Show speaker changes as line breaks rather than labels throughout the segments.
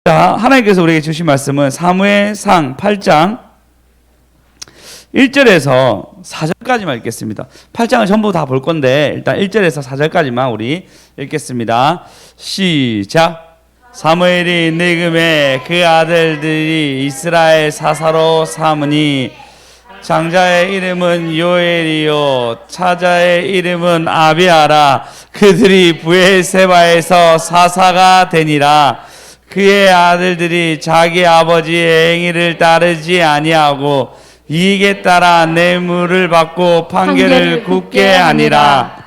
자, 하나님께서 우리에게 주신 말씀은 사무엘상 8장 1절에서 4절까지만 읽겠습니다. 8장을 전부 다 볼 건데 일단 1절에서 4절까지만 우리 읽겠습니다. 시작. 사무엘이 늙음에 그 아들들이 이스라엘 사사로 삼으니 장자의 이름은 요엘이요 차자의 이름은 아비아라. 그들이 브엘세바에서 사사가 되니라. 그의 아들들이 자기 아버지의 행위를 따르지 아니하고 이익에 따라 뇌물을 받고 판결을 굳게 하니라.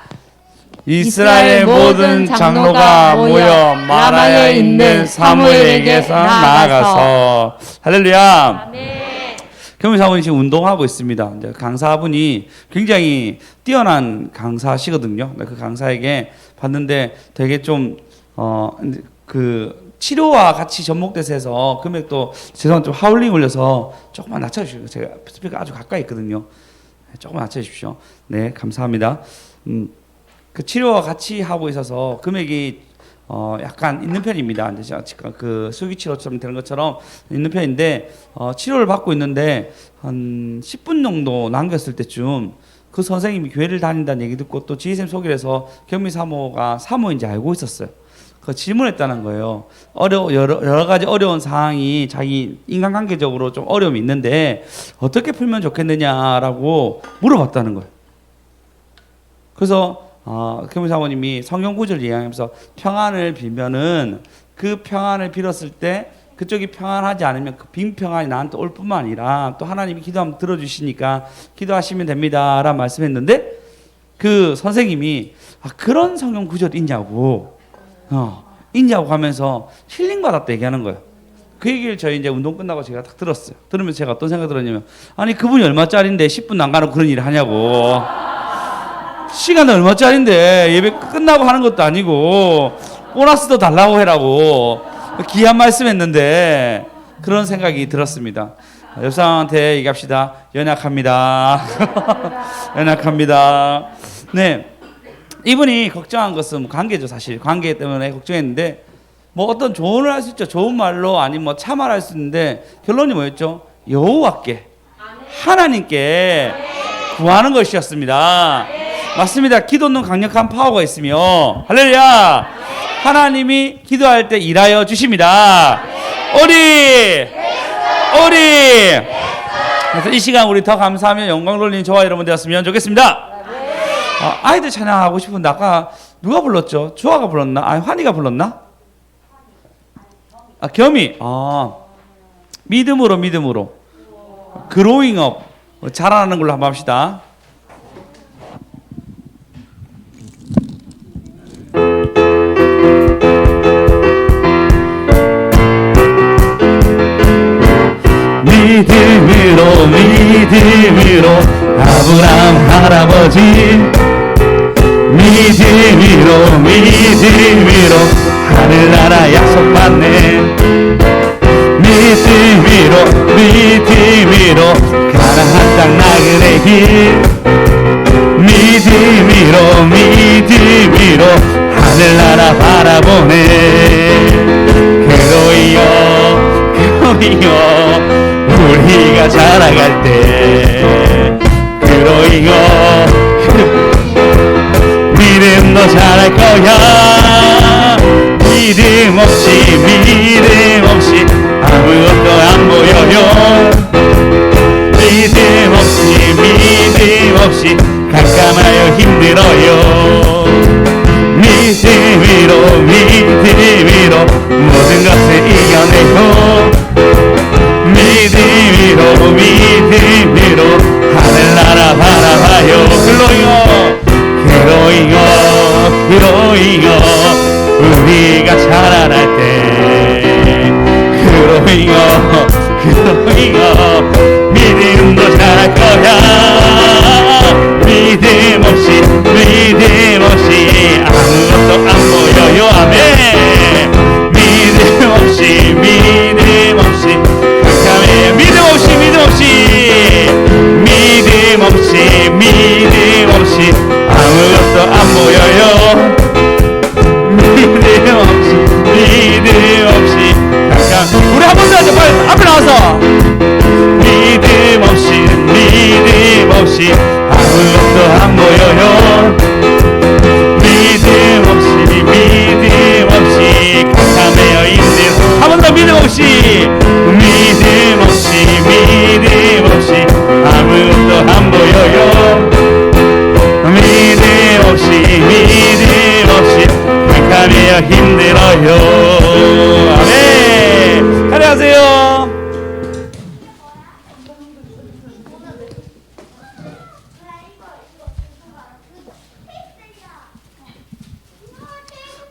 이스라엘 모든 장로가 모여 마라에 있는 사무엘에게서 나아가서 할렐루야.
아멘.
교무사분이 지금 운동하고 있습니다. 이제 강사분이 굉장히 뛰어난 강사시거든요. 그 강사에게 봤는데 되게 좀 치료와 같이 접목돼서 해서 금액도 죄송한데 좀 하울링 올려서 조금만 낮춰주십시오. 제가 스피커 아주 가까이 있거든요. 조금만 낮춰주십시오. 네, 감사합니다. 그 치료와 같이 하고 있어서 금액이 약간 있는 편입니다. 이제 제가 그 수기 치료처럼 되는 것처럼 있는 편인데 치료를 받고 있는데 한 10분 정도 남겼을 때쯤 그 선생님이 교회를 다닌다는 얘기 듣고 또 지휘쌤 소개를 해서 경미 사모가 사모인지 알고 있었어요. 그 질문했다는 거예요. 여러 가지 어려운 상황이 자기 인간관계적으로 좀 어려움이 있는데 어떻게 풀면 좋겠느냐라고 물어봤다는 거예요. 그래서 경미 사모님이 성경 구절을 이야기하면서 평안을 빌면은 그 평안을 빌었을 때 그쪽이 평안하지 않으면 그 빈 평안이 나한테 올 뿐만 아니라 또 하나님이 기도하면 들어주시니까 기도하시면 됩니다 라는 말씀했는데 그 선생님이 그런 성경 구절이 있냐고 있냐고 하면서 힐링 받았다 얘기하는 거예요. 그 얘기를 저희 이제 운동 끝나고 제가 딱 들었어요. 들으면서 제가 어떤 생각 들었냐면 아니 그분이 얼마짜린데 10분 안 가는 그런 일을 하냐고. 시간은 얼마짜린데 예배 끝나고 하는 것도 아니고 보너스도 달라고 해라고 귀한 말씀 했는데 그런 생각이 들었습니다. 옆 사람한테 얘기합시다. 연약합니다. 연약합니다. 네. 이분이 걱정한 것은 관계죠. 사실 관계 때문에 걱정했는데 뭐 어떤 조언을 할 수 있죠. 좋은 말로 아니면 뭐 참말 할 수 있는데 결론이 뭐였죠? 여호와께 하나님께 구하는 것이었습니다. 맞습니다. 기도는 강력한 파워가 있으며 할렐루야. 하나님이 기도할 때 일하여 주십니다. 오리 그래서 이 시간 우리 더 감사하며 영광 돌리는 저와 여러분 되었으면 좋겠습니다. 아이들 찬양하고 싶은데 아까 누가 불렀죠? 주아가 불렀나? 환희가 불렀나? 겸이. 믿음으로 그로잉업 자라나는 걸로 한번 합시다. 믿음으로 아브라함 할아버지 믿음으로 하늘나라 약속받네. 믿음으로 가나안 땅 나그네 길 믿음으로 하늘나라 바라보네. 그로이요 우리가 자라갈 때 그로이요 믿음도 잘할 거야. 믿음 없이 아무것도 안 보여요. 믿음 없이 깜깜하여 힘들어요. 믿음으로 모든 것을 이겨내고 믿음으로 하늘나라 바라봐요. 그로잉어 우리가 자라날 때 그로잉어 믿음도 잘할 거야. 믿음 없이 아무것도 안 보여요. 아멘. 믿음 없이 깜깜해요. 믿음 없이 아무것도 안 보여요. 믿음 없이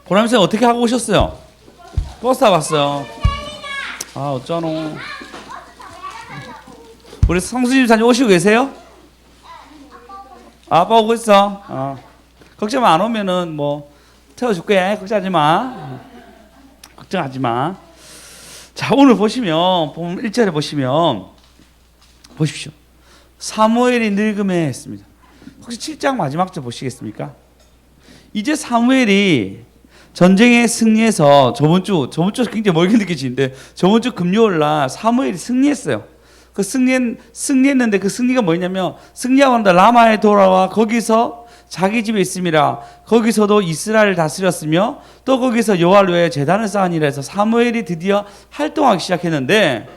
보람쌤 어떻게 하고 오셨어요? 버스 타고 왔어요. 아, 어쩌노. 우리 성수집 사님 오시고 계세요? 아빠 오고 있어. 걱정 안 오면은 뭐 태워줄 거야. 걱정하지 마. 걱정하지 마. 자, 오늘 보시면 본 1절에 보시면 보십시오. 사무엘이 늙음에 했습니다. 혹시 7장 마지막 절 보시겠습니까? 이제 사무엘이 전쟁에 승리해서 저번 주 굉장히 멀게 느껴지는데 저번 주 금요일 날 사무엘이 승리했어요. 그 승리했는데 그 승리가 뭐냐면 승리하고 난다 라마에 돌아와 거기서 자기 집에 있음이라 거기서도 이스라엘을 다스렸으며 또 거기서 여호와를 위해 제단을 쌓으니라 해서 사무엘이 드디어 활동하기 시작했는데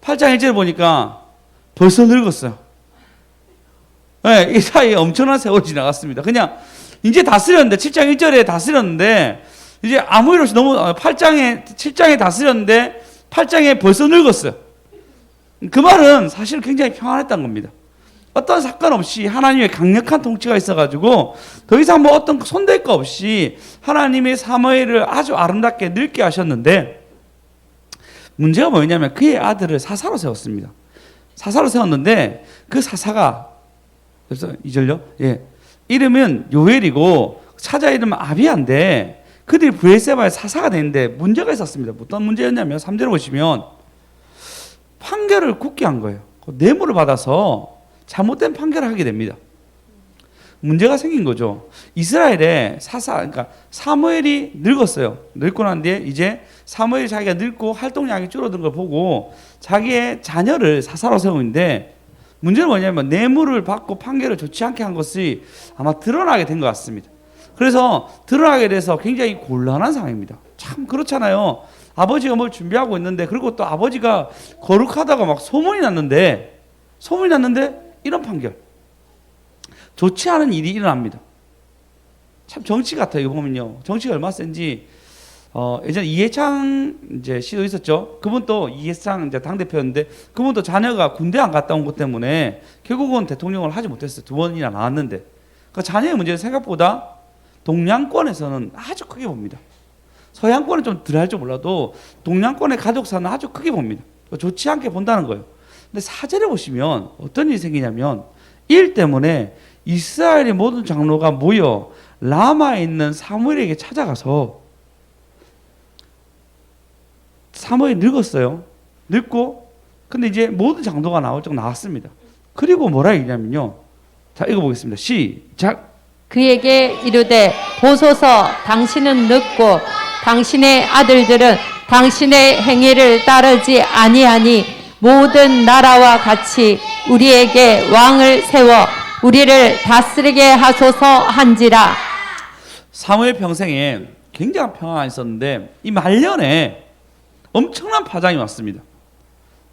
8장 1절에 보니까 벌써 늙었어요. 네, 이 사이에 엄청난 세월이 지나갔습니다. 그냥 이제 다스렸는데 7장 1절에 다스렸는데 이제 아무 일 없이 너무 7장에 다스렸는데 8장에 벌써 늙었어요. 그 말은 사실 굉장히 평안했다는 겁니다. 어떤 사건 없이 하나님의 강력한 통치가 있어가지고 더 이상 뭐 어떤 손댈 거 없이 하나님의 사무엘을 아주 아름답게 늙게 하셨는데 문제가 뭐냐면 그의 아들을 사사로 세웠습니다. 사사로 세웠는데 그 사사가 그래서 2절요? 예. 이름은 요엘이고 차자 이름은 아비야인데 그들이 브엘세바에 사사가 되는데 문제가 있었습니다. 어떤 문제였냐면 3절을 보시면 판결을 굳게 한 거예요. 뇌물을 받아서 잘못된 판결을 하게 됩니다. 문제가 생긴 거죠. 이스라엘의 그러니까 사무엘이 늙었어요. 늙고 난 뒤에 이제 사무엘이 자기가 늙고 활동량이 줄어든 걸 보고 자기의 자녀를 사사로 세우는데 문제는 뭐냐면 뇌물을 받고 판결을 좋지 않게 한 것이 아마 드러나게 된 것 같습니다. 그래서 드러나게 돼서 굉장히 곤란한 상황입니다. 참 그렇잖아요. 아버지가 뭘 준비하고 있는데 그리고 또 아버지가 거룩하다가 막 소문이 났는데 이런 판결 좋지 않은 일이 일어납니다. 참 정치 같아요. 이거 보면요. 정치가 얼마나 센지 예전에 이해창 이제 시도 있었죠. 그분도 이해창 이제 당대표였는데 그분도 자녀가 군대 안 갔다 온 것 때문에 결국은 대통령을 하지 못했어요. 2번이나 나왔는데 그 자녀의 문제는 생각보다 동양권에서는 아주 크게 봅니다. 서양권은 좀 덜 할 줄 몰라도 동양권의 가족사는 아주 크게 봅니다. 좋지 않게 본다는 거예요. 근데 4절에 보시면 어떤 일이 생기냐면 일 때문에 이스라엘의 모든 장로가 모여 라마에 있는 사무엘에게 찾아가서 사무엘이 늙었어요. 늙고 근데 이제 모든 장로가 나왔습니다. 그리고 뭐라 얘기냐면요. 자, 읽어보겠습니다. 시작.
그에게 이르되 보소서 당신은 늙고 당신의 아들들은 당신의 행위를 따르지 아니하니 모든 나라와 같이 우리에게 왕을 세워 우리를 다스리게 하소서 한지라.
사무엘 평생에 굉장한 평화가 있었는데 이 말년에 엄청난 파장이 왔습니다.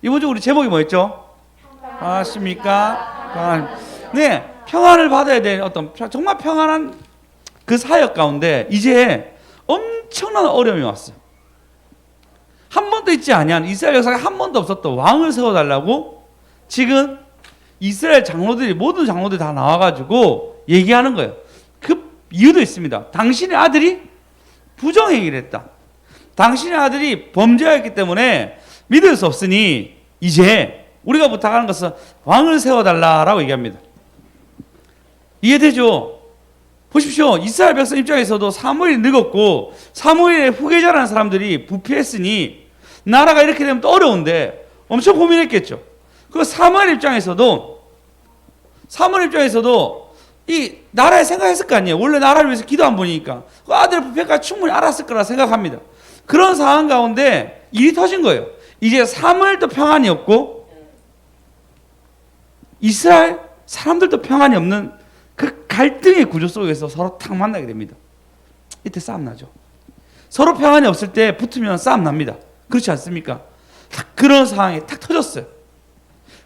이번 주 우리 제목이 뭐였죠? 아십니까? 네, 평안을 받아야 될 어떤 정말 평안한 그 사역 가운데 이제 엄청난 어려움이 왔어요. 한 번도 있지 아니한 이스라엘 역사에 한 번도 없었던 왕을 세워달라고 지금 이스라엘 장로들이 모든 장로들이 다 나와가지고 얘기하는 거예요. 그 이유도 있습니다. 당신의 아들이 부정행위를 했다. 당신의 아들이 범죄했기 때문에 믿을 수 없으니 이제 우리가 부탁하는 것은 왕을 세워달라라고 얘기합니다. 이해되죠? 보십시오. 이스라엘 백성 입장에서도 사무엘이 늙었고 사무엘의 후계자라는 사람들이 부패했으니 나라가 이렇게 되면 또 어려운데 엄청 고민했겠죠. 그 사무엘 입장에서도 이 나라에 생각했을 거 아니에요. 원래 나라를 위해서 기도 안 보니까 그 아들 부패까지 충분히 알았을 거라 생각합니다. 그런 상황 가운데 일이 터진 거예요. 이제 사무엘도 평안이 없고 이스라엘 사람들도 평안이 없는 그 갈등의 구조 속에서 서로 탁 만나게 됩니다. 이때 싸움 나죠. 서로 평안이 없을 때 붙으면 싸움 납니다. 그렇지 않습니까? 딱 그런 상황이 탁 터졌어요.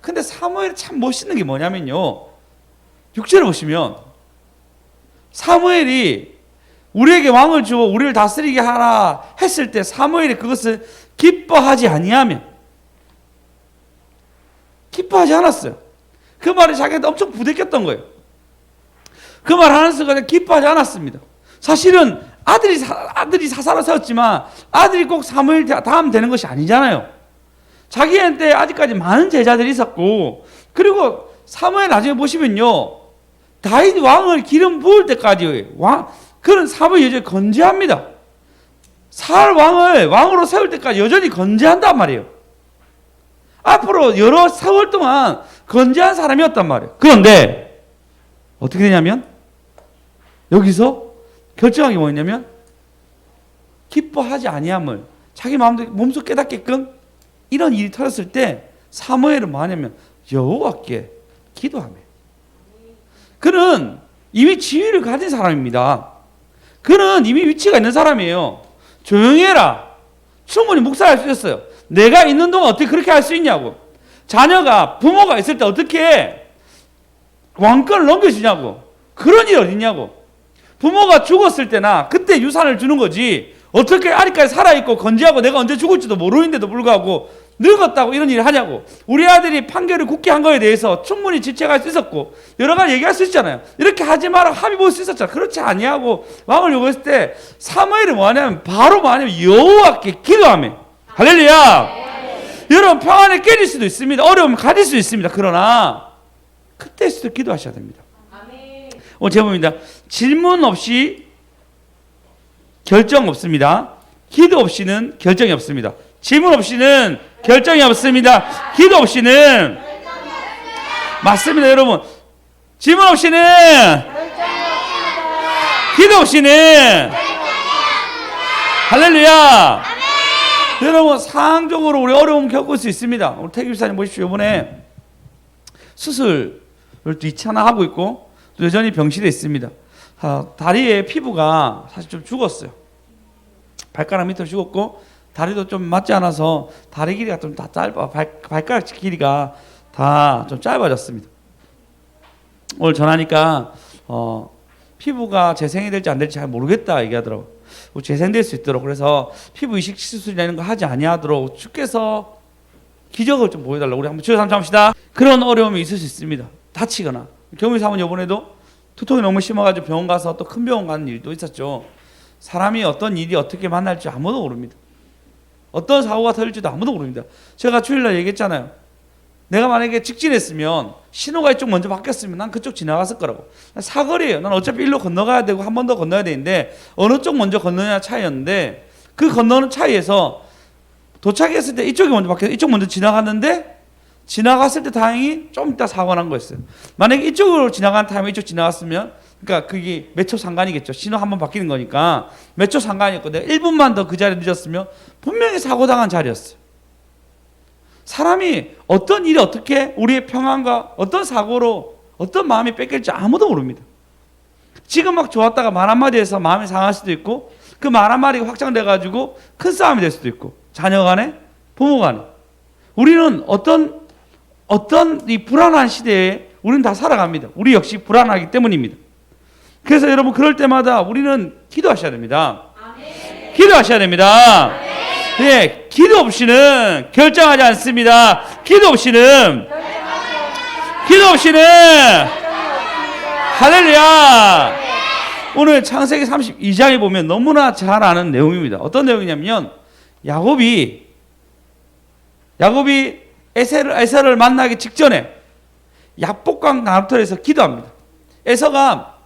근데 사무엘이 참 멋있는 게 뭐냐면요. 6절에 보시면 사무엘이 우리에게 왕을 주어 우리를 다스리게 하라 했을 때 사무엘이 그것을 기뻐하지 아니하면 기뻐하지 않았어요. 그 말이 자기한테 엄청 부대꼈던 거예요. 그 말 하는 순간에 기뻐하지 않았습니다. 사실은 아들이 사사로 세웠지만 아들이 꼭 사무엘 다음 되는 것이 아니잖아요. 자기한테 아직까지 많은 제자들이 있었고, 그리고 사무엘 나중에 보시면요, 다윗 왕을 기름 부을 때까지 그런 사무엘 여전히 건재합니다. 사울 왕을 왕으로 세울 때까지 여전히 건재한단 말이에요. 앞으로 여러 세월 동안 건재한 사람이었단 말이에요. 그런데 어떻게 되냐면 여기서 결정한 게 뭐였냐면 기뻐하지 아니함을 자기 몸소 깨닫게끔 이런 일이 터졌을 때 사무엘은 뭐하냐면 여호와께 기도하며, 그는 이미 지위를 가진 사람입니다. 그는 이미 위치가 있는 사람이에요. 조용히 해라. 충분히 묵살할 수 있었어요. 내가 있는 동안 어떻게 그렇게 할 수 있냐고. 자녀가 부모가 있을 때 어떻게 왕권을 넘겨주냐고. 그런 일이 어딨냐고. 부모가 죽었을 때나 그때 유산을 주는 거지, 어떻게 아직까지 살아있고 건재하고 내가 언제 죽을지도 모르는데도 불구하고 늙었다고 이런 일을 하냐고. 우리 아들이 판결을 굳게 한 거에 대해서 충분히 질책할 수 있었고 여러 가지 얘기할 수 있잖아요. 이렇게 하지 마라 합의 볼 수 있었잖아. 그렇지 아니하고 왕을 요구했을 때 사무엘이 뭐하냐면 바로 뭐하냐면 여호와께 기도하며. 할렐루야. 여러분, 평안을 깨질 수도 있습니다. 어려움을 가질 수도 있습니다. 그러나 그때일수록 기도하셔야 됩니다. 오늘 제목입니다. 질문 없이 결정 없습니다. 기도 없이는 결정이 없습니다. 질문 없이는 결정이 없습니다. 기도 없이는 맞습니다, 여러분. 질문 없이는 기도 없이는 할렐루야. 여러분, 상황적으로 우리 어려움 겪을 수 있습니다. 우리 태규 집사님 보십시오. 이번에 수술을 또 2차나 하고 있고 또 여전히 병실에 있습니다. 다리에 피부가 사실 좀 죽었어요. 발가락 밑으로 죽었고 다리도 좀 맞지 않아서 다리 길이가 좀 다 짧아, 발가락 길이가 다 좀 짧아졌습니다. 오늘 전화하니까 피부가 재생이 될지 안 될지 잘 모르겠다 얘기하더라고. 재생될 수 있도록, 그래서 피부 이식 수술이라는 거 하지 아니하도록 주께서 기적을 좀 보여달라고. 우리 한번 주여 삼창합시다. 그런 어려움이 있을 수 있습니다. 다치거나. 경미 사모님 이번에도 두통이 너무 심해가지고 병원 가서 또 큰 병원 가는 일도 있었죠. 사람이 어떤 일이 어떻게 만날지 아무도 모릅니다. 어떤 사고가 터질지도 아무도 모릅니다. 제가 주일날 얘기했잖아요. 내가 만약에 직진했으면 신호가 이쪽 먼저 바뀌었으면 난 그쪽 지나갔을 거라고. 사거리예요. 난 어차피 일로 건너가야 되고 한 번 더 건너야 되는데 어느 쪽 먼저 건너냐 차이였는데, 그 건너는 차이에서 도착했을 때 이쪽이 먼저 바뀌어서 이쪽 먼저 지나갔는데, 지나갔을 때 다행히 좀 이따 사고가 난 거였어요. 만약에 이쪽으로 지나간 타임에 이쪽 지나갔으면, 그러니까 그게 몇 초 상관이겠죠. 신호 한번 바뀌는 거니까 몇 초 상관이었고, 내가 1분만 더 그 자리에 늦었으면 분명히 사고 당한 자리였어요. 사람이 어떤 일이 어떻게 우리의 평안과 어떤 사고로 어떤 마음이 뺏길지 아무도 모릅니다. 지금 막 좋았다가 말 한마디에서 마음이 상할 수도 있고, 그 말 한마디가 확장돼가지고 큰 싸움이 될 수도 있고, 자녀 간에 부모 간에. 우리는 어떤 이 불안한 시대에 우리는 다 살아갑니다. 우리 역시 불안하기 때문입니다. 그래서 여러분, 그럴 때마다 우리는 기도하셔야 됩니다. 아멘. 기도하셔야 됩니다. 네, 기도 없이는 결정하지 않습니다. 기도 없이는 할렐루야. 오늘 창세기 32장에 보면 너무나 잘 아는 내용입니다. 어떤 내용이냐면 야곱이 에서를 만나기 직전에 야복강 나루터에서 기도합니다. 에서가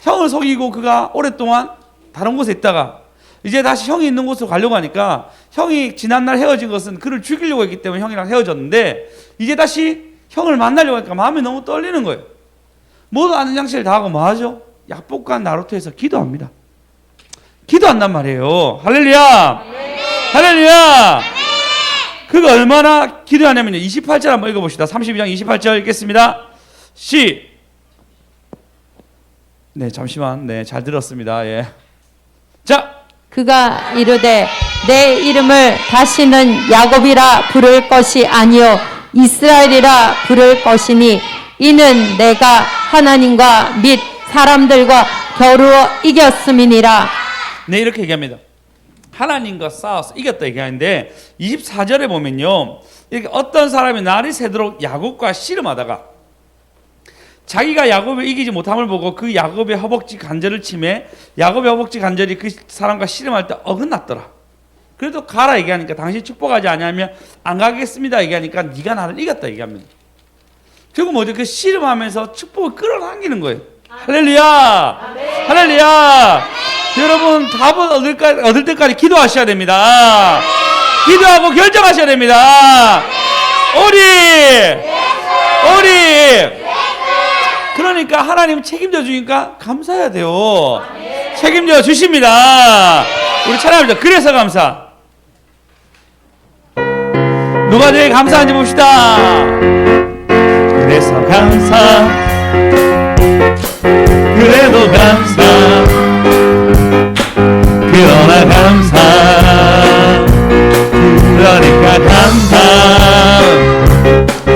형을 속이고 그가 오랫동안 다른 곳에 있다가 이제 다시 형이 있는 곳으로 가려고 하니까, 형이 지난날 헤어진 것은 그를 죽이려고 했기 때문에 형이랑 헤어졌는데, 이제 다시 형을 만나려고 하니까 마음이 너무 떨리는 거예요. 모두 아는 장치를 다 하고 뭐 하죠? 야복강 나루터에서 기도합니다. 기도한단 말이에요. 할렐루야. 할렐루야. 그가 얼마나 기도하냐면요, 28절 한번 읽어봅시다. 32장 28절 읽겠습니다. 네, 잠시만. 네, 잘 들었습니다. 예. 자,
그가 이르되 내 이름을 다시는 야곱이라 부를 것이 아니요 이스라엘이라 부를 것이니 이는 내가 하나님과 및 사람들과 겨루어 이겼음이니라.
네, 이렇게 얘기합니다. 하나님과 싸워서 이겼다 얘기하는데, 24절에 보면요, 이렇게 어떤 사람이 날이 새도록 야곱과 씨름하다가 자기가 야곱을 이기지 못함을 보고 그 야곱의 허벅지 관절을 치매 야곱의 허벅지 관절이 그 사람과 씨름할 때 어긋났더라. 그래도 가라 얘기하니까 당신 축복하지 아니하면 안 가겠습니다 얘기하니까 네가 나를 이겼다 얘기합니다. 결국 뭐죠? 그 씨름하면서 축복을 끌어당기는 거예요. 할렐루야! 할렐루야! 여러분 답을 얻을 때까지 기도하셔야 됩니다. 기도하고 결정하셔야 됩니다. 오리! 그러니까 하나님 책임져 주니까 감사해야 돼요. 책임져 주십니다. 우리 찬양합니다. 그래서 감사. 누가 제일 감사한지 봅시다. 그래서 감사. 그래도 감사. 그러나 감사. 그러니까 감사.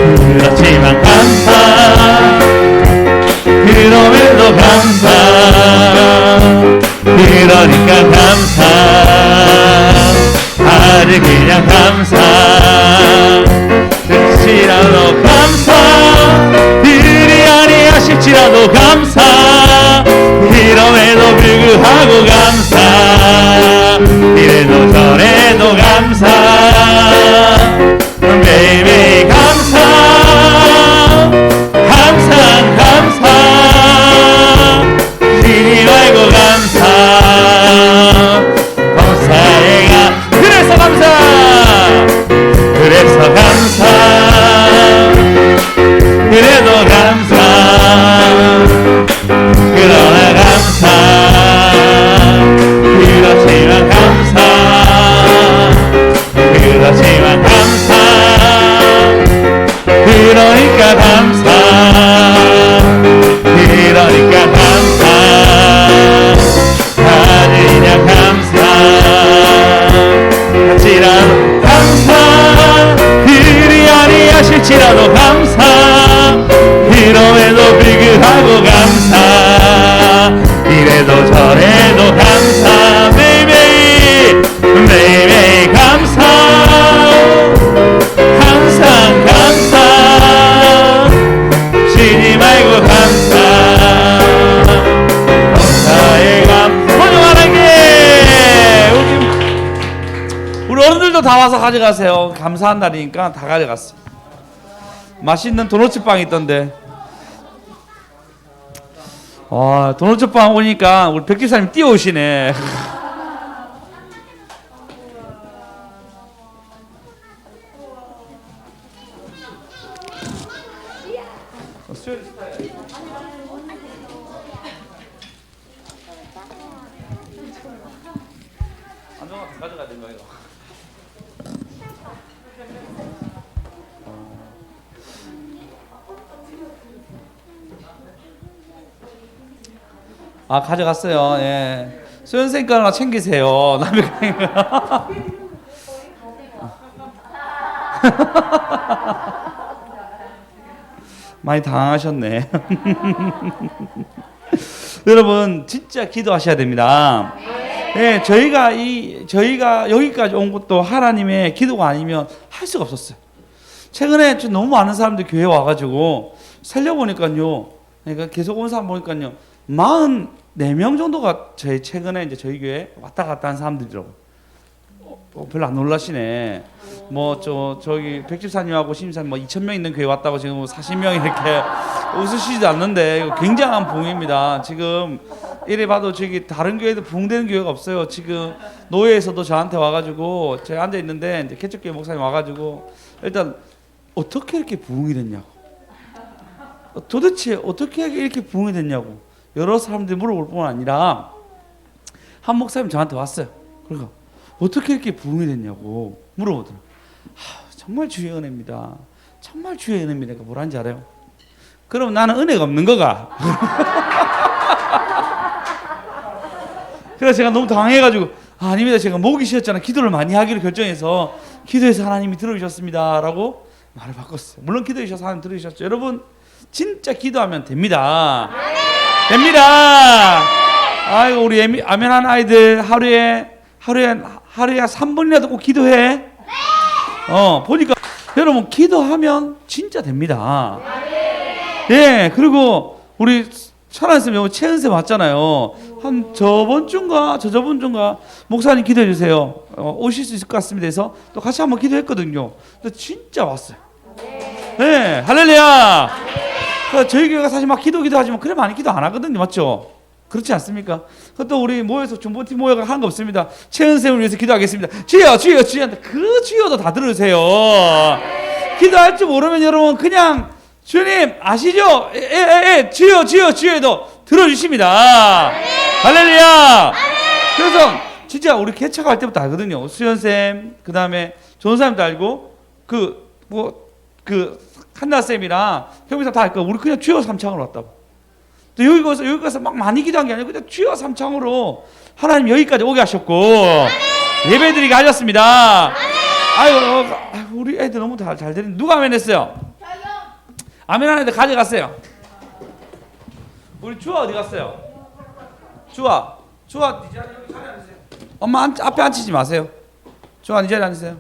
그렇지만 감사. 그럼에도 감사. 그러니까 감사. 아주 그냥 감사. 그렇지라도 감사. 그리 아니하실지라도 감사. 이럼에도 불구하고 감사. 이래도 저래도 감사. 매일매일 감사. 항상 감사. 쉬지 말고 감사. 감사해가. 그래서 감사. 그래서 감사. 그래도 감사. 그러나 감사. 그렇지만 감사. 그렇지만 감사. 그러니까 감사. 그러니까 감사. 아주 그냥 감사. 같이라도 감사. 그리 아니하실지라도 감사. 이럼에도 불구하고 감사. 이래도 저래도 감사. 매일매일 감사. 항상 감사. 쉬지 말고 감사. 감사의 하나님께 우리 어른들도 다 와서 가져가세요. 감사한 날이니까 다 가져갔어요. 맛있는 도넛빵이 있던데. 와, 도넛빵 오니까 우리 백지사님 뛰어오시네. 가져가야 된다 이거. 아, 가져갔어요. 예. 수연생 거 하나 챙기세요. 남의 거. 많이 당황하셨네. 여러분 진짜 기도하셔야 됩니다. 예, 저희가 여기까지 온 것도 하나님의 기도가 아니면 할 수가 없었어요. 최근에 너무 많은 사람들이 교회 와가지고 살려보니까요. 그러니까 계속 온 사람 보니까요. 44명 정도가 최근에 이제 저희 교회 왔다 갔다 한 사람들이라고. 별로 안 놀라시네. 저기 백집사님하고 심사님 2,000명 있는 교회 왔다고 지금 40명이 이렇게 웃으시지 않는데 이거 굉장한 부흥입니다. 지금 이래 봐도 저기 다른 교회도 부흥되는 교회가 없어요. 지금 노예에서도 저한테 와가지고 제가 앉아 있는데 이제 개척교회 목사님 와가지고 일단 어떻게 이렇게 부흥이 됐냐고. 도대체 어떻게 이렇게 부흥이 됐냐고 여러 사람들이 물어볼 뿐만 아니라 한 목사님 저한테 왔어요. 그러니까 어떻게 이렇게 부흥이 됐냐고 물어보더라고요. 정말 주의 은혜입니다. 정말 주의 은혜입니다. 그러니까 뭐라는지 알아요? 그럼 나는 은혜가 없는 거가. 그래서 제가 너무 당황해가지고 아닙니다. 제가 목이 쉬었잖아요. 기도를 많이 하기로 결정해서 기도해서 하나님이 들어주셨습니다 라고 말을 바꿨어요. 물론 기도해 주셔서 하나님 들으셨죠. 여러분 진짜 기도하면 됩니다. 됩니다. 아이고 우리 아멘한 아이들 하루에 3분이라도 꼭 기도해. 보니까 여러분 기도하면 진짜 됩니다. 예, 그리고 우리 천안 쌤, 최은 쌤 왔잖아요. 한 저번 주인가 저저번 주인가 목사님 기도해 주세요. 오실 수 있을 것 같습니다. 해서 또 같이 한번 기도했거든요. 근데 진짜 왔어요. 네, 할렐루야. 저희 교회가 사실 막 기도하지만 그래 많이 기도 안 하거든요, 맞죠? 그렇지 않습니까? 또 우리 모여서 중보팀 모여가 하는 거 없습니다. 최은 쌤을 위해서 기도하겠습니다. 주여, 주여, 주여. 그 주여도 다 들으세요. 기도할 줄 모르면 여러분 그냥 주님 아시죠? 주여, 주여, 주여도 들어주십니다. 할렐루야. 그래서 진짜 우리 개척할 때부터 알거든요. 수연쌤, 그 다음에 전사님도 알고, 한나쌤이랑 형님도 다 알고, 우리 그냥 주여 삼창으로 왔다고. 또 여기 가서 막 많이 기도한 게 아니고, 그냥 주여 삼창으로 하나님 여기까지 오게 하셨고, 예배드리게 하셨습니다. 아유, 우리 애들 너무 잘 들리는, 누가 아멘 했어요? 아멘 한 애들 가져갔어요. 우리 주아 어디 갔어요? 주아 네 자리 여기 자리 앉으세요. 엄마 앞에 앉히지 마세요. 주아 네 자리 앉으세요.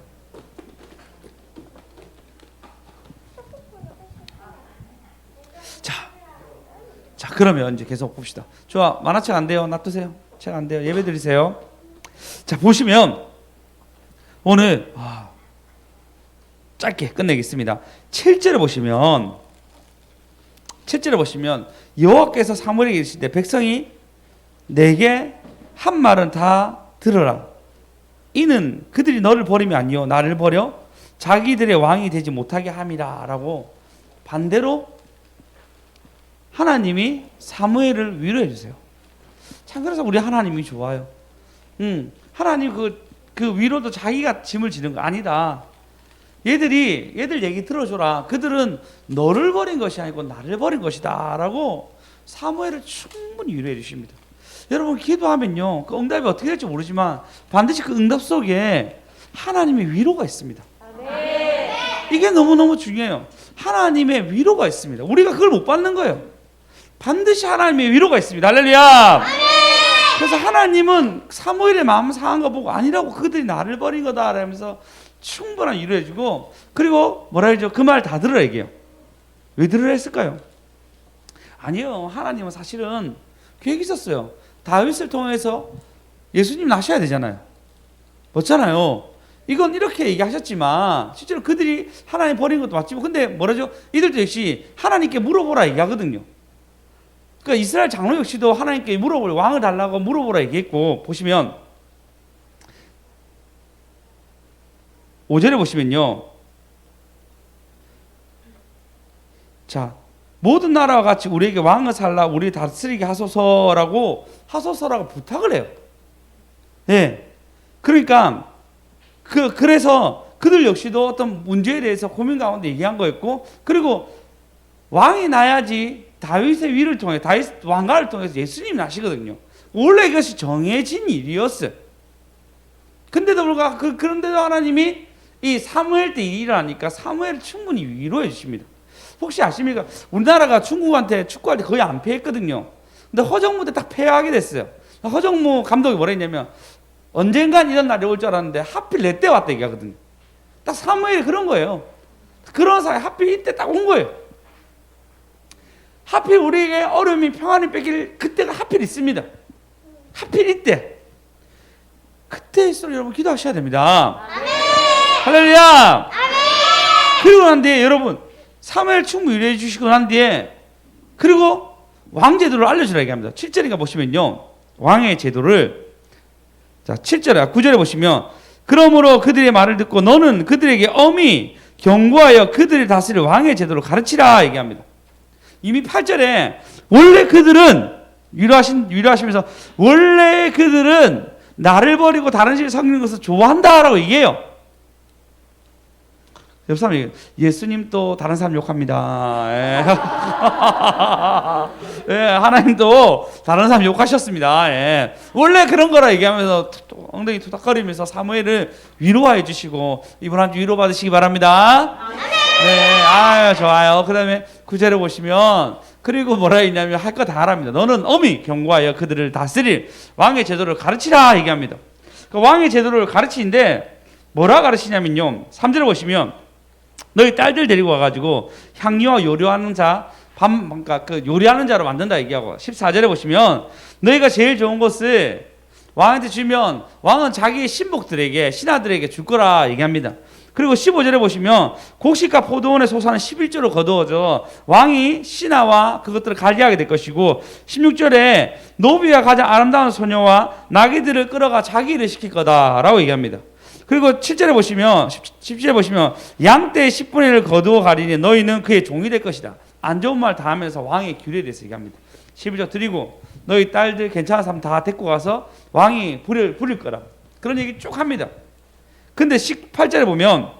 자 그러면 이제 계속 봅시다. 주아 만화책 안 돼요. 놔두세요. 책 안 돼요. 예배 드리세요. 자 보시면 오늘 짧게 끝내겠습니다. 7절에 보시면 여호와께서 사무엘에게 이르시되 백성이 내게 한 말은 다 들어라. 이는 그들이 너를 버림이 아니요 나를 버려 자기들의 왕이 되지 못하게 함이라 라고 반대로 하나님이 사무엘을 위로해 주세요. 참 그래서 우리 하나님이 좋아요. 하나님 그 위로도 자기가 짐을 지는 거 아니다. 얘들 얘기 들어줘라. 그들은 너를 버린 것이 아니고 나를 버린 것이다 라고 사무엘을 충분히 위로해 주십니다. 여러분 기도하면요 그 응답이 어떻게 될지 모르지만 반드시 그 응답 속에 하나님의 위로가 있습니다. 이게 너무너무 중요해요. 하나님의 위로가 있습니다. 우리가 그걸 못 받는 거예요. 반드시 하나님의 위로가 있습니다. 할렐루야. 그래서 하나님은 사무엘의 마음 상한 거 보고 아니라고 그들이 나를 버린 거다 라면서 충분한 위로해 주고, 그리고 뭐라 해야죠? 그 말 다 들으라 얘기해요. 왜 들으라 했을까요? 아니요, 하나님은 사실은 계획이 있었어요. 다윗을 통해서 예수님 나셔야 되잖아요. 맞잖아요. 이건 이렇게 얘기하셨지만 실제로 그들이 하나님 버린 것도 맞지만, 근데 뭐라죠? 이들도 역시 하나님께 물어보라 얘기하거든요. 그러니까 이스라엘 장로 역시도 하나님께 물어보라, 왕을 달라고 물어보라 얘기했고, 보시면 5절에 보시면요, 자 모든 나라와 같이 우리에게 왕을 살라 우리 다스리게 하소서라고 부탁을 해요. 예. 그러니까 그래서 그들 역시도 어떤 문제에 대해서 고민 가운데 얘기한 거였고, 그리고 왕이 나야지 다윗의 위를 통해 다윗 왕가를 통해서 예수님이 나시거든요. 원래 이것이 정해진 일이었어요. 근데도 불구하고 그런데도 하나님이 이 사무엘 때 일이 일어나니까 사무엘을 충분히 위로해 주십니다. 혹시 아십니까? 우리나라가 중국한테 축구할 때 거의 안 패했거든요. 근데 허정무 때 딱 패하게 됐어요. 허정무 감독이 뭐라 했냐면 언젠간 이런 날이 올 줄 알았는데 하필 내 때 왔다 얘기하거든요. 딱 사무엘이 그런 거예요. 그런 사이 하필 이때 딱 온 거예요. 하필 우리에게 어려움이 평안이 뺏길 그때가 하필 있습니다. 하필 이때. 그때일수록 여러분 기도하셔야 됩니다. 할렐루야. 그리고 난 뒤에 여러분 사무엘 충분히 위로해 주시고 난 뒤에 그리고 왕 제도를 알려주라 얘기합니다. 7절인가 보시면요, 왕의 제도를, 자 7절에 9절에 보시면 그러므로 그들의 말을 듣고 너는 그들에게 엄히 경고하여 그들을 다스릴 왕의 제도를 가르치라 얘기합니다. 이미 8절에 원래 그들은 위로하시면서 원래 그들은 나를 버리고 다른 신을 섬기는 것을 좋아한다라고 얘기해요. 옆 사람이 예수님 또 다른 사람 욕합니다. 예. 예, 하나님도 다른 사람 욕하셨습니다. 예. 원래 그런 거라 얘기하면서 엉덩이 투닥거리면서 사무엘을 위로해 주시고 이번 한 주 위로 받으시기 바랍니다. 네, 아유 좋아요. 그 다음에 9절에 보시면 그리고 뭐라 했냐면 할 거 다 하랍니다. 너는 엄히 경고하여 그들을 다스릴 왕의 제도를 가르치라 얘기합니다. 그 왕의 제도를 가르치는데 뭐라 가르치냐면요, 3절에 보시면 너희 딸들 데리고 와가지고 향유와 요리하는 자 그러니까 그 요리하는 자로 만든다 얘기하고 14절에 보시면 너희가 제일 좋은 것을 왕한테 주면 왕은 자기의 신복들에게 신하들에게 줄 거라 얘기합니다. 그리고 15절에 보시면 곡식과 포도원의 소산은 11조로 거두어져 왕이 신하와 그것들을 관리하게 될 것이고 16절에 노비가 가장 아름다운 소녀와 나귀들을 끌어가 자기 일을 시킬 거다라고 얘기합니다. 그리고 7절에 보시면 17절에 보시면 양떼의 10분의 1을 거두어 가리니 너희는 그의 종이 될 것이다. 안 좋은 말 다 하면서 왕의 규례에 대해서 얘기합니다. 11절 드리고 너희 딸들 괜찮아서 하면 다 데리고 가서 왕이 부릴 거라. 그런 얘기 쭉 합니다. 근데 18절에 보면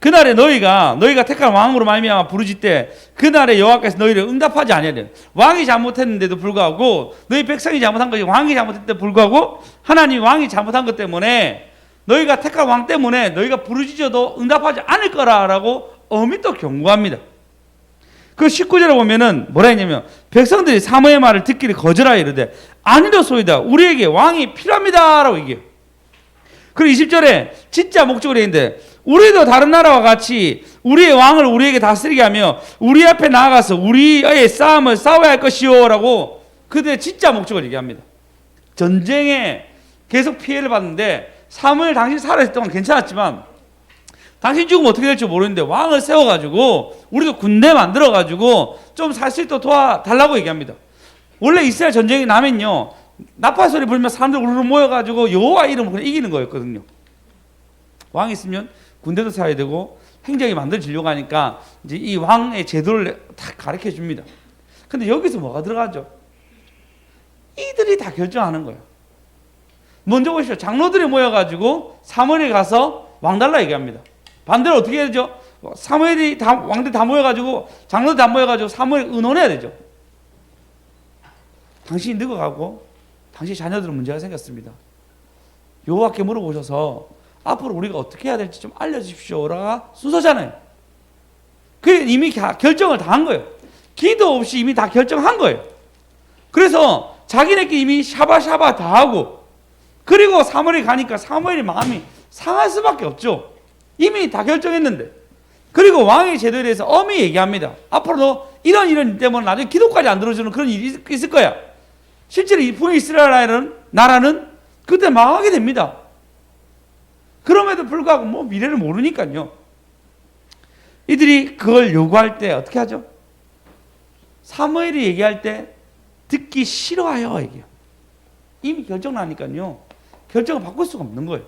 그날에 너희가 택한 왕으로 말미암아 부르짖되 그날에 여호와께서 너희를 응답하지 아니하리라. 왕이 잘못했는데도 불구하고 너희 백성이 잘못한 것이 왕이 잘못했는데도 불구하고 하나님이 왕이 잘못한 것 때문에 너희가 택한 왕 때문에 너희가 부르짖어도 응답하지 않을 거라라고 엄히 또 경고합니다. 그 19절에 보면은 뭐라 했냐면 백성들이 사무의 말을 듣기를 거절하여 이르되 아니로소이다 우리에게 왕이 필요합니다라고 얘기해요. 그리고 20절에 진짜 목적으로 했는데 우리도 다른 나라와 같이 우리의 왕을 우리에게 다스리게 하며 우리 앞에 나아가서 우리의 싸움을 싸워야 할 것이요 라고 그들의 진짜 목적을 얘기합니다. 전쟁에 계속 피해를 봤는데 사무엘 당신 살아있을 동안 괜찮았지만 당신 죽으면 어떻게 될지 모르는데 왕을 세워가지고 우리도 군대 만들어가지고 좀 살 수 있도록 도와달라고 얘기합니다. 원래 이스라엘 전쟁이 나면요 나팔 소리 불면 사람들 우르르 모여가지고 여호와 이름으로 그냥 이기는 거였거든요. 왕이 있으면 군대도 세워야 되고 행정이 만들어지려고 하니까 이제 이 왕의 제도를 다 가르쳐 줍니다. 근데 여기서 뭐가 들어가죠? 이들이 다 결정하는 거예요. 먼저 보십시오. 장로들이 모여가지고 사무엘에 가서 왕 달라 얘기합니다. 반대로 어떻게 해야 되죠? 사무엘이 왕들 다 모여가지고 장로들 다 모여가지고 사무엘 의논해야 되죠. 당신이 늙어가고 당신 자녀들은 문제가 생겼습니다. 여호와께 물어보셔서 앞으로 우리가 어떻게 해야 될지 좀 알려주십시오라가 순서잖아요. 그게 이미 결정을 다 한 거예요. 기도 없이 이미 다 결정한 거예요. 그래서 자기네끼리 이미 샤바샤바 다 하고 그리고 사무엘이 가니까 사무엘이 마음이 상할 수밖에 없죠. 이미 다 결정했는데. 그리고 왕의 제도에 대해서 엄히 얘기합니다. 앞으로도 이런 일 때문에 나중에 기도까지 안 들어주는 그런 일이 있을 거야. 실제로 이 북이스라엘 나라는 그때 망하게 됩니다. 그럼에도 불구하고 뭐 미래를 모르니까요. 이들이 그걸 요구할 때 어떻게 하죠? 사무엘이 얘기할 때 듣기 싫어해요. 얘기해요. 이미 결정나니까요. 결정을 바꿀 수가 없는 거예요.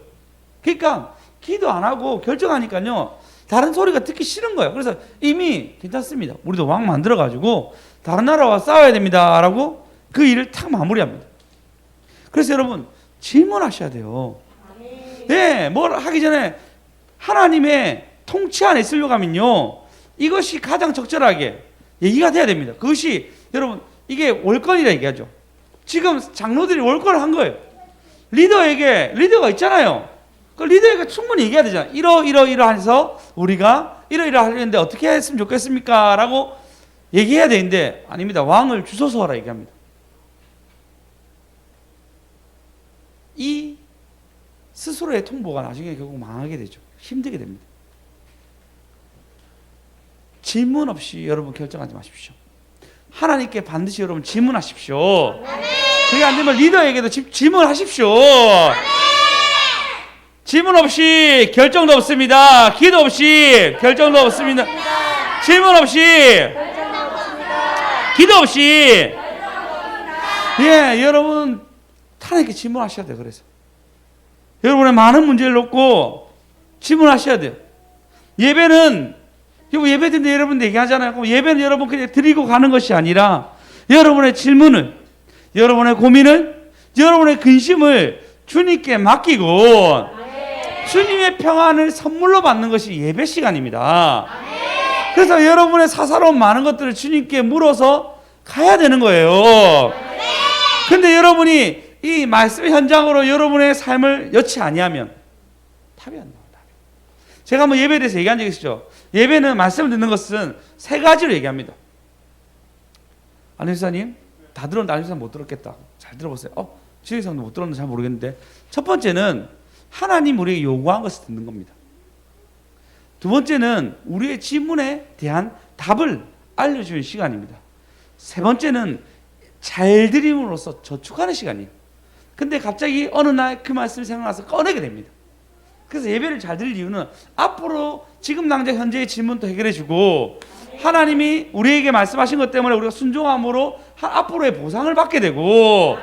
그러니까 기도 안 하고 결정하니까요. 다른 소리가 듣기 싫은 거예요. 그래서 이미 괜찮습니다. 우리도 왕 만들어가지고 다른 나라와 싸워야 됩니다. 라고 그 일을 탁 마무리합니다. 그래서 여러분 질문하셔야 돼요. 네, 뭘 하기 전에 하나님의 통치 안에 있으려고 하면요. 이것이 가장 적절하게 얘기가 돼야 됩니다. 그것이 여러분 이게 월권이라 얘기하죠. 지금 장로들이 월권을 한 거예요. 리더가 있잖아요. 그 리더에게 충분히 얘기해야 되잖아요. 이러해서 우리가 이러하려는데 어떻게 했으면 좋겠습니까? 라고 얘기해야 되는데 아닙니다. 왕을 주소서 하라 얘기합니다. 이 스스로의 통보가 나중에 결국 망하게 되죠. 힘들게 됩니다. 질문 없이 여러분 결정하지 마십시오. 하나님께 반드시 여러분 질문하십시오. 그게 안 되면 리더에게도 질문하십시오. 질문 없이 결정도 없습니다. 기도 없이 결정도 없습니다. 질문 없이 기도 없이 예, 여러분 하나님께 질문하셔야 돼요. 그래서 여러분의 많은 문제를 놓고 질문하셔야 돼요. 예배는 예배 드리는데 여러분 얘기하잖아요. 그럼 예배는 여러분 그냥 드리고 가는 것이 아니라 여러분의 질문을, 여러분의 고민을, 여러분의 근심을 주님께 맡기고 주님의 평안을 선물로 받는 것이 예배 시간입니다. 그래서 여러분의 사사로운 많은 것들을 주님께 물어서 가야 되는 거예요. 근데 여러분이 이 말씀의 현장으로 여러분의 삶을 여치 아니하면 답이 안 나와요. 제가 한번 예배에 대해서 얘기한 적이 있죠. 예배는 말씀을 듣는 것은 세 가지로 얘기합니다. 안혜사님 다 들었는데 안혜사님 못 들었겠다. 잘 들어보세요. 지혜사님도 못 들었는데 잘 모르겠는데 첫 번째는 하나님 우리에게 요구한 것을 듣는 겁니다. 두 번째는 우리의 질문에 대한 답을 알려주는 시간입니다. 세 번째는 잘 드림으로써 저축하는 시간이에요. 근데 갑자기 어느 날 그 말씀이 생각나서 꺼내게 됩니다. 그래서 예배를 잘 드릴 이유는 앞으로 지금 당장 현재의 질문도 해결해주고 하나님이 우리에게 말씀하신 것 때문에 우리가 순종함으로 앞으로의 보상을 받게 되고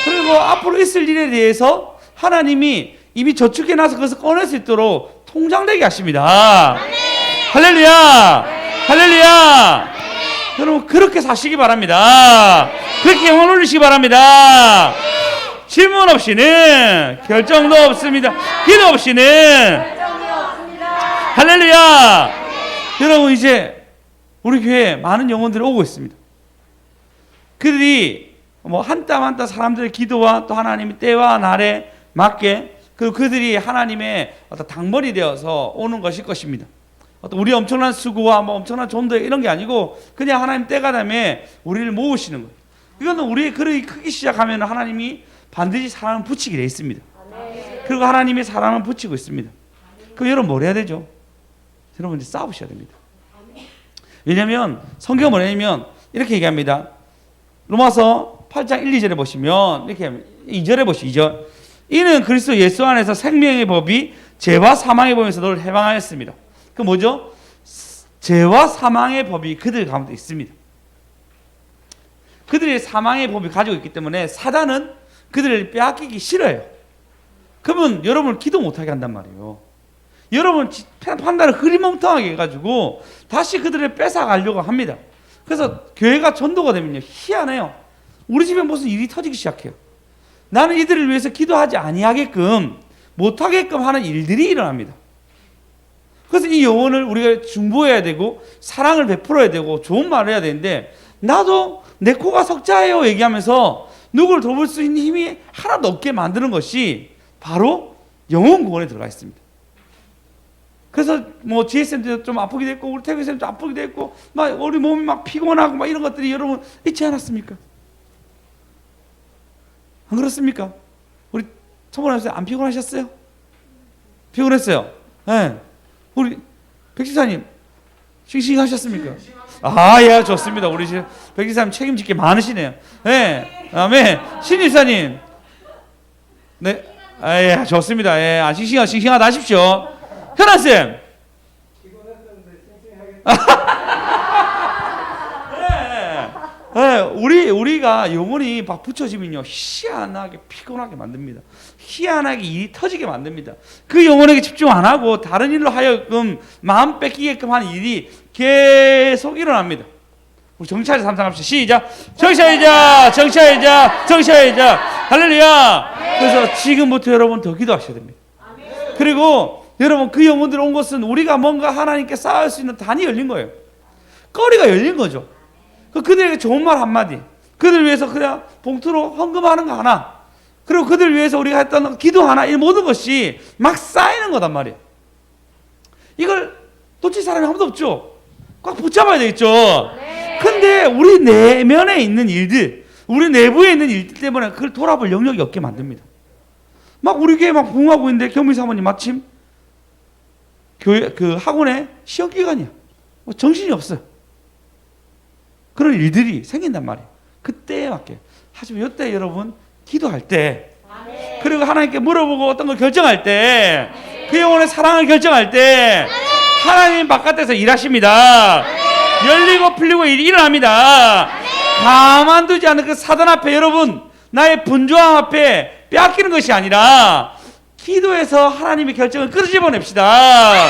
그리고 앞으로 있을 일에 대해서 하나님이 이미 저축해놔서 그것을 꺼낼 수 있도록 통장되게 하십니다. 할렐루야! 할렐루야! 여러분 그렇게 사시기 바랍니다. 그렇게 영혼 올리시기 바랍니다. 질문 없이는 결정도 없습니다. 기도 없이는 할렐루야. 여러분 이제 우리 교회에 많은 영혼들이 오고 있습니다. 그들이 뭐 한 땀 한 땀 사람들의 기도와 또 하나님의 때와 날에 맞게 그리고 그들이 하나님의 어떤 당번이 되어서 오는 것일 것입니다. 어떤 우리 엄청난 수고와 뭐 엄청난 존도 이런 게 아니고 그냥 하나님 때가 되면 우리를 모으시는 거예요. 이거는 우리의 그릇이 크기 시작하면 하나님이 반드시 사랑을 붙이게 돼 있습니다. 그리고 하나님이 사랑을 붙이고 있습니다. 그럼 여러분 뭘 해야 되죠? 여러분 이제 싸우셔야 됩니다. 왜냐하면 성경은 뭐냐면 이렇게 얘기합니다. 로마서 8장 1, 2절에 보시면 이렇게 2절에 보시죠. 2절. 이는 그리스도 예수 안에서 생명의 법이 죄와 사망의 법에서 너를 해방하였습니다. 그 뭐죠? 죄와 사망의 법이 그들 가운데 있습니다. 그들이 사망의 법이 가지고 있기 때문에 사단은 그들을 빼앗기기 싫어요. 그러면 여러분을 기도 못하게 한단 말이에요. 여러분 판단을 흐리멍텅하게 해가지고 다시 그들을 뺏어가려고 합니다. 그래서 교회가 전도가 되면요 희한해요. 우리 집에 무슨 일이 터지기 시작해요. 나는 이들을 위해서 기도하지 아니하게끔 못하게끔 하는 일들이 일어납니다. 그래서 이 영혼을 우리가 중보해야 되고 사랑을 베풀어야 되고 좋은 말을 해야 되는데 나도 내 코가 석자예요 얘기하면서 누구를 돌볼 수 있는 힘이 하나도 없게 만드는 것이 바로 영혼 구원에 들어가 있습니다. 그래서 뭐 지혜쌤도 좀 아프게 됐고 우리 태규쌤도 아프게 됐고 막 우리 몸이 막 피곤하고 막 이런 것들이 여러분 있지 않았습니까? 안 그렇습니까? 우리 초보라면서 안 피곤하셨어요? 피곤했어요. 네. 우리 백지사님 싱싱하셨습니까? 아, 예, 좋습니다. 우리 백지사님 책임질 게 많으시네요. 네. 다음에 신일사님, 네, 아, 예, 좋습니다. 예, 아, 싱싱하다 하십시오. 현아쌤. 네, 우리가 영혼이 막 붙여지면요 희한하게 피곤하게 만듭니다. 희한하게 일이 터지게 만듭니다. 그 영혼에게 집중 안 하고 다른 일로 하여금 마음 뺏기게끔 하는 일이 계속 일어납니다. 우리 정치하자 삼상합시다. 시작. 정치하자. 할렐루야. 그래서 지금부터 여러분 더 기도하셔야 됩니다. 그리고 여러분 그 영혼들 온 것은 우리가 뭔가 하나님께 쌓을 수 있는 단이 열린 거예요. 거리가 열린 거죠. 그들에게 좋은 말 한마디, 그들 위해서 그냥 봉투로 헌금하는 거 하나, 그리고 그들 위해서 우리가 했던 기도 하나, 이 모든 것이 막 쌓이는 거단 말이에요. 이걸 놓칠 사람이 아무도 없죠. 꽉 붙잡아야 되겠죠. 근데 우리 내면에 있는 일들, 우리 내부에 있는 일들 때문에 그걸 돌아볼 영역이 없게 만듭니다. 막 우리 교회 막 부흥하고 있는데 경미 사모님 마침 교회 그 학원에 시험 기간이야. 뭐 정신이 없어요. 그런 일들이 생긴단 말이에요. 그때에 맞게. 하지만 이때 여러분 기도할 때 그리고 하나님께 물어보고 어떤 걸 결정할 때 그 영혼의 사랑을 결정할 때 하나님 바깥에서 일하십니다. 열리고 풀리고 일이 일어납니다. 가만두지 않는 그 사단 앞에 여러분 나의 분주함 앞에 빼앗기는 것이 아니라 기도해서 하나님의 결정을 끄집어냅시다.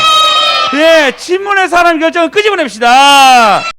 예, 질문에서 하나님의 결정을 끄집어냅시다.